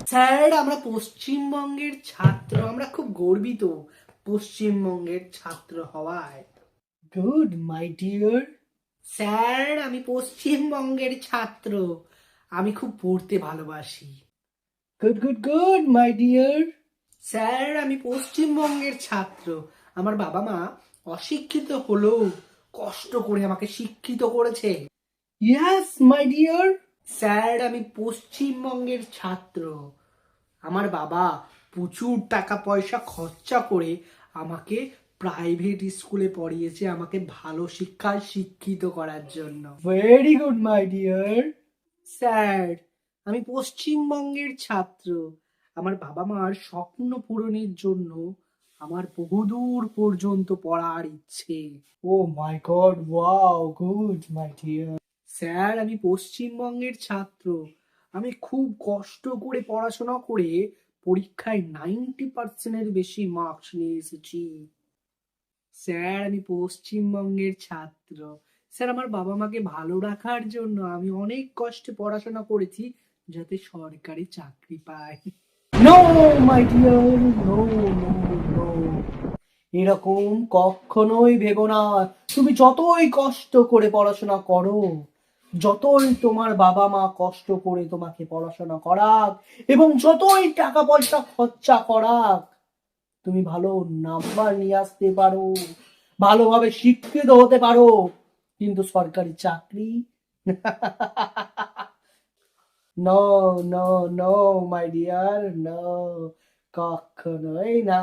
Sir, আমরা পশ্চিমবঙ্গের ছাত্র, আমরা খুব গর্বিত পশ্চিমবঙ্গের ছাত্র হওয়ায়। Good my dear. স্যার, আমি পশ্চিমবঙ্গের ছাত্র, আমি খুব পড়তে ভালোবাসি। Good good good my dear. Sir, আমি পশ্চিমবঙ্গের ছাত্র, আমার বাবা মা অশিক্ষিত হলেও কষ্ট করে আমাকে শিক্ষিত করেছে। Yes my dear. স্যার, আমি পশ্চিমবঙ্গের ছাত্র, আমার বাবা প্রচুর টাকা পয়সা খরচা করে আমাকে প্রাইভেট স্কুলে পড়িয়েছে আমাকে ভালো শিক্ষায় শিক্ষিত করার জন্য। Very good my dear. Sir, আমি পশ্চিমবঙ্গের ছাত্র, আমার বাবা মার স্বপ্ন পূরণের জন্য আমার বহুদূর পর্যন্ত পড়ার ইচ্ছে। Oh my god, wow, good my dear. Sir, আমি পশ্চিমবঙ্গের ছাত্র, আমি খুব কষ্ট করে পড়াশোনা করে পরীক্ষায় 90% বেশি মার্কস নিয়ে এসেছি। স্যার, আমি পশ্চিমবঙ্গের ছাত্র, স্যার আমার বাবা মাকে ভালো রাখার জন্য আমি অনেক কষ্টে পড়াশোনা করেছি যাতে সরকারি চাকরি পাই। No my dear, no no no, এরকম কখনোই ভেবো না। তুমি যতই কষ্ট করে পড়াশোনা করো, যতই তোমার বাবা মা কষ্ট করে তোমাকে পড়াশোনা করাক এবং যতই টাকা পয়সা খরচা করাক, তুমি ভালো নাম্বার নিয়ে আসতে পারো, ভালোভাবে শিক্ষিত হতে পারো, কিন্তু সরকারি চাকরি no no no my dear, no, কখনোই না।